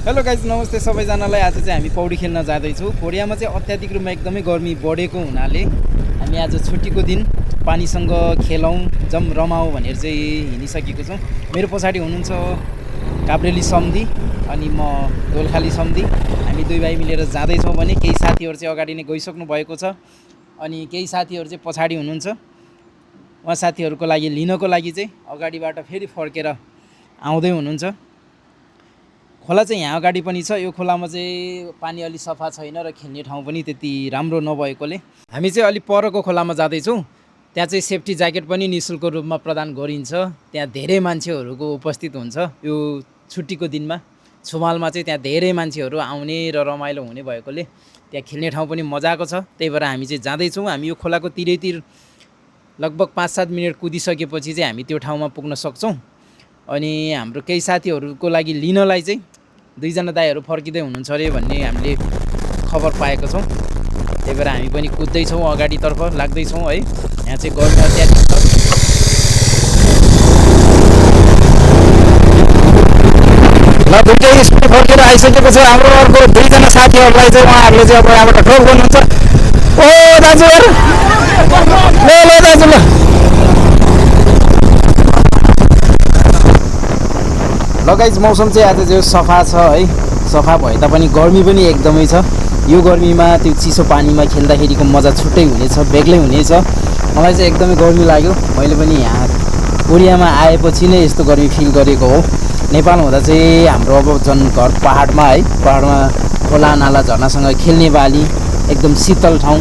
Hello guys नमस्ते सबैजनालाई। आज चाहिँ हामी पौडी खेल्न जाँदैछौँ। कोरियामा चाहिँ अत्याधिक रूपमा एकदमै गर्मी बढेको हुनाले हामी आज छुट्टीको दिन पानीसँग खेलौँ जम रमाऊ भनेर चाहिँ हिँडिसकेको छौँ। मेरो पछाडि हुनुहुन्छ काभ्रेली सम्धी अनि म दोलखाली सम्धी। हामी दुई भाइ मिलेर जाँदैछौँ भने केही साथीहरू चाहिँ अगाडि नै गइसक्नु भएको छ अनि केही साथीहरू चाहिँ पछाडि हुनुहुन्छ। उहाँ साथीहरूको लागि लिनको लागि चाहिँ अगाडिबाट फेरि फर्केर आउँदै हुनुहुन्छ। खोला चाहिँ यहाँ अगाडि पनि छ। यो खोलामा चाहिँ पानी अलि सफा छैन र खेल्ने ठाउँ पनि त्यति राम्रो नभएकोले हामी चाहिँ अलि परको खोलामा जाँदैछौँ। त्यहाँ चाहिँ सेफ्टी ज्याकेट पनि निःशुल्क रूपमा प्रदान गरिन्छ। त्यहाँ धेरै मान्छेहरूको उपस्थित हुन्छ। यो छुट्टीको दिनमा छुमालमा चाहिँ त्यहाँ धेरै मान्छेहरू आउने र रमाइलो हुने भएकोले त्यहाँ खेल्ने ठाउँ पनि मजाको छ। त्यही भएर हामी चाहिँ जाँदैछौँ। हामी यो खोलाको तिरैतिर लगभग 5-7 मिनट कुदिसकेपछि चाहिँ हामी त्यो ठाउँमा पुग्न सक्छौँ। अनि हाम्रो केही साथीहरूको लागि लिनलाई चाहिँ 2 जना दाइहरू फर्किँदै हुनुहुन्छ अरे भन्ने हामीले खबर पाएको छौँ। त्यही भएर हामी पनि कुद्दैछौँ, अगाडितर्फ लाग्दैछौँ है। यहाँ चाहिँ गर्मी अत्याधिक छ। ल दुईटै स्कुल फर्केर आइसकेको छ। हाम्रो अर्को 2 जना साथीहरूलाई चाहिँ उहाँहरूले चाहिँ अब यहाँबाट ड्रप गर्नुहुन्छ। ओ दाजुहरू ल दाजु ल गाइज मौसम चाहिँ आज चाहिँ सफा छ है। सफा भए तापनि गर्मी पनि एकदमै छ। यो गर्मीमा त्यो चिसो पानीमा खेल्दाखेरिको मजा छुट्टै हुनेछ, बेग्लै हुनेछ। मलाई चाहिँ एकदमै गर्मी लाग्यो। मैले पनि यहाँ कोरियामा आएपछि नै यस्तो गर्मी फिल गरेको हो। नेपाल हुँदा चाहिँ हाम्रो अब जन घर पहाडमा है, पहाडमा खोला नाला झर्नासँग खेल्ने बाली, एकदम शीतल ठाउँ।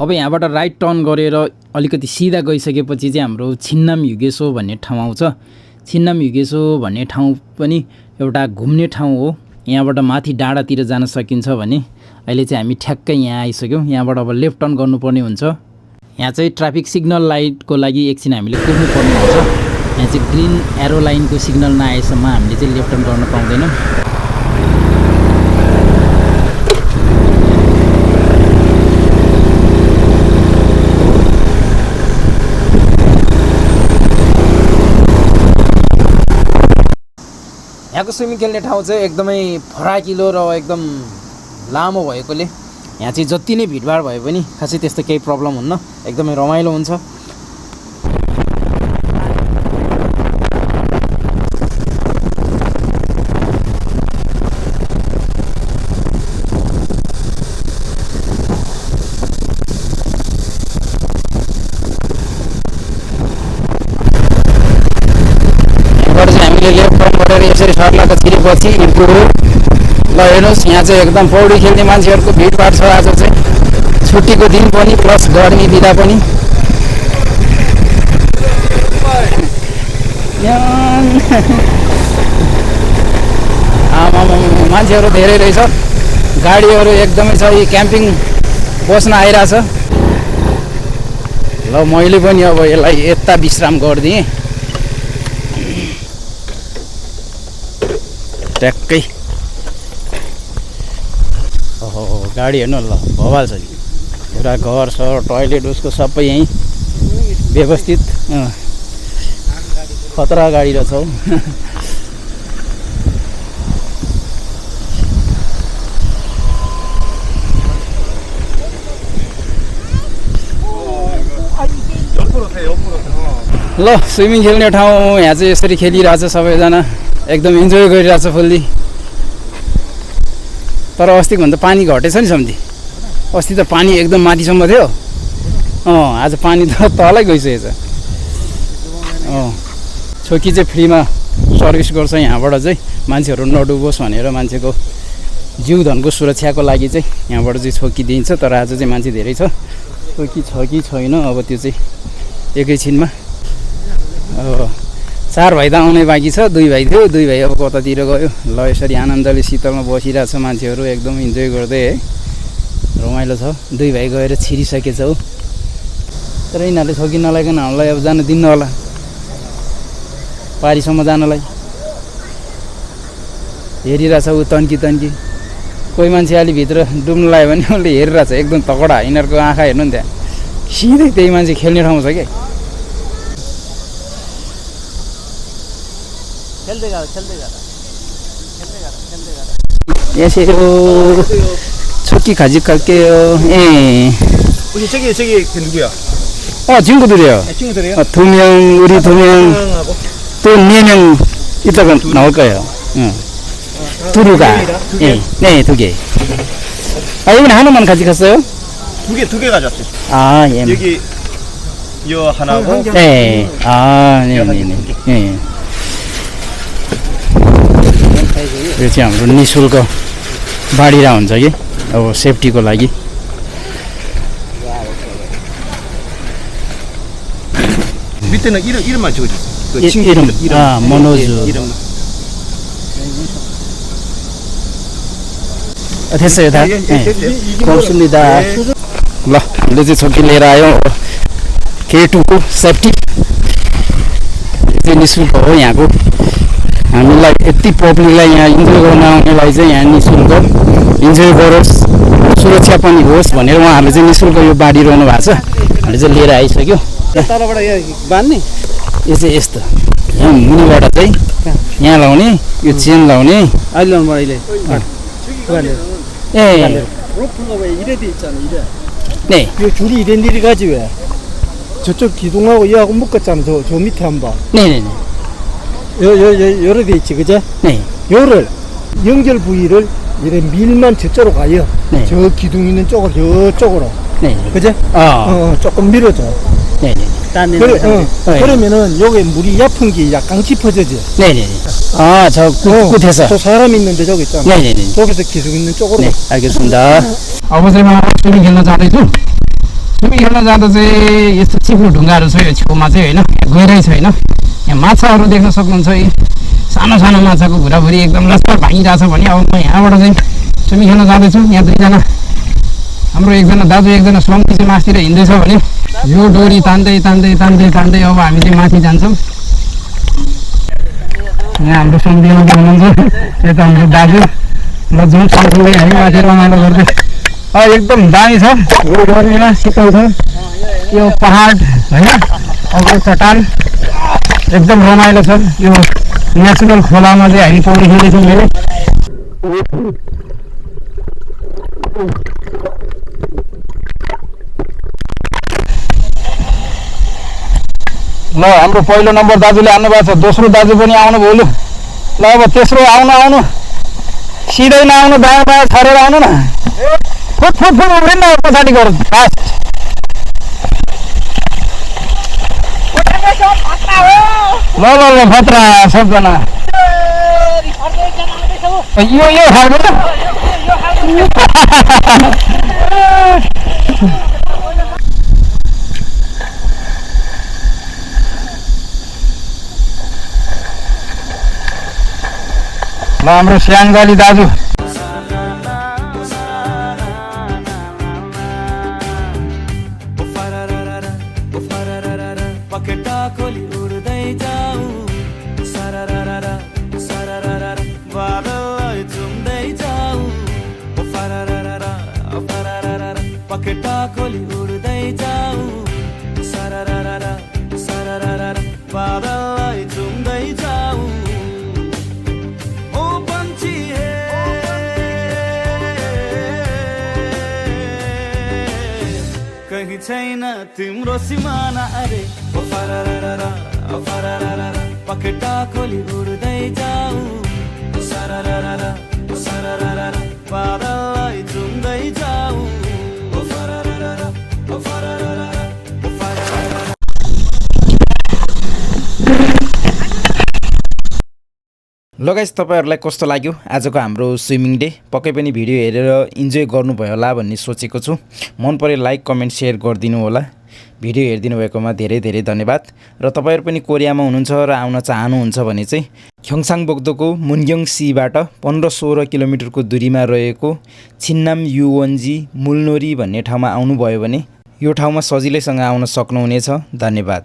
अब यहाँबाट राइट टर्न गरेर अलिकति सिधा गइसकेपछि चाहिँ हाम्रो छिन्नाम युगेसो भन्ने ठाउँ आउँछ। छिन्नाम युगेसो भन्ने ठाउँ पनि एउटा घुम्ने ठाउँ हो। यहाँबाट माथि डाँडातिर जान सकिन्छ भने अहिले चाहिँ हामी ठ्याक्कै यहाँ आइसक्यौँ। यहाँबाट अब लेफ्ट टर्न गर्नुपर्ने हुन्छ। यहाँ चाहिँ ट्राफिक सिग्नल लाइटको लागि एकछिन हामीले कुद्नुपर्ने हुन्छ। यहाँ चाहिँ ग्रिन एरो लाइनको सिग्नल नआएसम्म हामीले चाहिँ लेफ्ट टर्न गर्न पाउँदैनौँ। यहाँको स्विमिङ खेल्ने ठाउँ चाहिँ एकदमै फराकिलो र एकदम लामो भएकोले यहाँ चाहिँ जति नै भिडभाड भए पनि खासै त्यस्तो केही प्रब्लम हुन्न, एकदमै रमाइलो हुन्छ। लेफ्ट टर्न गरेर यसरी सर्लाको छिरेपछि इर्को हो। ल हेर्नुहोस् यहाँ चाहिँ एकदम पौडी खेल्ने मान्छेहरूको भिडभाड छ। आज चाहिँ छुट्टीको दिन पनि प्लस गर्मी बिदा पनि। आमा मान्छेहरू धेरै रहेछ। गाडीहरू एकदमै छ। यी क्याम्पिङ बस्न आइरहेछ। ल मैले पनि अब यसलाई यता विश्राम गरिदिएँ ट्याक्कै। ओहो गाडी हेर्नु ल भवाल छ नि। एउटा घर छ, टोयलेट उसको सबै यहीँ व्यवस्थित। खतरा गाडी रहेछ हौ। ल स्विमिङ खेल्ने ठाउँ यहाँ चाहिँ यसरी खेलिरहेछ सबैजना, एकदम इन्जोय गरिरहेछ फुल्ली। तर अस्तिको भन्दा पानी घटेछ नि सम्धी। अस्ति त पानी एकदम माथिसम्म थियो। आज पानी त तलै गइसकेछ। छोकी चाहिँ फ्रीमा सर्भिस गर्छ यहाँबाट चाहिँ, मान्छेहरू नडुबोस् भनेर मान्छेको जीवधनको सुरक्षाको लागि चाहिँ यहाँबाट चाहिँ छोकी दिइन्छ। तर आज चाहिँ मान्छे धेरै छ। छोकी छ कि छैन अब त्यो चाहिँ एकैछिनमा। 4 भाइ त आउनै बाँकी छ। 2 भाइ थियो, 2 भाइ अब कतातिर गयो। ल यसरी आनन्दले शीतलमा बसिरहेको छ मान्छेहरू, एकदम इन्जोय गर्दै है। रमाइलो छ। 2 भाइ गएर छिरिसकेछ हौ। तर यिनीहरूले छोकी नलाइकन हामीलाई अब जान दिन्न होला पारीसम्म जानलाई। हेरिरहेछ ऊ तन्की। कोही मान्छे अलि भित्र डुब्न लाग्यो भने उसले हेरिरहेछ एकदम तगडा। यिनीहरूको आँखा हेर्नु नि त्यहाँ सिधै त्यही मान्छे खेल्ने ठाउँ छ क्या। 안녕하세요. 초끼 가지고 갈게요. 예. 혹시 저기 누구야? 친구들이요. 친구들이에요? 2명, 우리 2명, 하고 또 4명 이따가 나올 거예요. 응. 두루가. 두 개? 예. 네, 2개. 이번에 하나만 가져갔어요? 두 개 가져왔어요. 아, 예. 여기 요 하나고 네. 네네네. 예. 그렇지, हाम्रो निशुल्क बाढीरा हुन्छ कि अब सेफ्टीको लागि 밑에는 이름만 적어주세요. 그 친구 이름. मनोज 이름만. 됐어요 다? 예, 네. 됐어요. 고맙습니다. 예. ल हामीले चाहिँ छोकी लिएर आयौँ K2को सेफ्टी चाहिँ निःशुल्क हो यहाँको हामीलाई यति पब्लिकलाई यहाँ इन्जोय गर्न आउनेलाई चाहिँ यहाँ निःशुल्क इन्जोय गरोस् सुरक्षा पनि होस् भनेर उहाँहरूले चाहिँ निःशुल्क यो बाँडिरहनु भएको छ हामीले चाहिँ लिएर आइसक्यो तलबाट यहाँ बान्ने यो चाहिँ यस्तो यहाँ मुनिबाट चाहिँ यहाँ लाउने यो चेन लाउने 이래돼 있잖아. 이래. 네. 이 줄이 이런 일이 가지 왜? 저쪽 기둥하고 얘하고 묶었잖아. 저 밑에 한 번. 네네네. 요래 돼 있지, 그죠? 네. 요를 연결 부위를 이래 밀만 저쪽으로 가요. 네. 저 기둥 있는 쪽으로 저쪽으로. 네. 그죠? 조금 밀어줘. 네네. 그러면은 여기 물이 얕은 게 약간 깊어지지. 네네네. 저 끝에서. 저 사람 있는데 저기 있잖아. 네네네. 저기서 기둥 있는 쪽으로. 네, 알겠습니다. अब चाहिँ म स्विमिङ खेल्न जाँदैछु स्विमिङ खेल्न जाँदा चाहिँ यस्तो चिप्लो ढुङ्गाहरू छ यो छेउमा चाहिँ होइन गहिरै छैन यहाँ माछाहरू देख्न सक्नुहुन्छ है सानो सानो माछाको भुराभुरी एकदम लस्पर भागिरहेछ भने अब म यहाँबाट चाहिँ स्विमिङ खेल्न जाँदैछु यहाँ दुईजना हाम्रो एकजना दाजु एकजना स्वामी चाहिँ माथितिर हिँड्दैछ भने यो डोरी तान्दै तान्दै तान्दै तान्दै अब हामी चाहिँ माथि जान्छौँ यहाँ हाम्रो सम्झिनु हुनुहुन्छ यता हाम्रो दाजु ल जाउँ सँगसँगै हामी माथि रमाइलो गर्दै एकदम दामी छ यो डोरीमा शीतल छ यो पहाड होइन अग्लो चट्टान एकदम रमाइलो छ यो नेचुरल खोलामा चाहिँ हामी पौडी खेल्दैछौँ फेरि ल हाम्रो पहिलो नम्बर दाजुले आउनु भएको छ दोस्रो दाजु पनि आउनुभयो लु ल अब तेस्रो आउनु सिधै नआउनु दायाँ बायाँ छरेर आउनु न फुट उब्रिनु न पछाडि गरौँ फास्ट ल खतरा सबजना यो खालको ल हाम्रो स्याङ्जाली दाजु छैन तिम्रो सिमाना अरे पखेटा खोली उड्दै जाऊ बादललाई चुम्दै जाऊ ल गाइस तपाईहरुलाई कस्तो लाग्यो आजको हाम्रो स्विमिङ डे पक्कै पनि भिडियो हेरेर इन्जोय गर्नुभयो होला भन्ने सोचेको छु मन परे लाइक कमेन्ट शेयर गरिदिनु होला भिडियो हेरिदिनु भएकोमा धेरै धेरै धन्यवाद र तपाईहरु पनि कोरियामा हुनुहुन्छ र आउन चाहनुहुन्छ भने चाहिँ ख्योङसाङ बोक्दोको मुन्ग्योङ सीबाट 15-16 किलोमिटरको दूरीमा रहेको छिन्नाम युवनजी मुलनोरी भन्ने ठाउँमा आउनु भयो भने यो ठाउँमा सजिलैसँग आउन सक्नुहुनेछ धन्यवाद।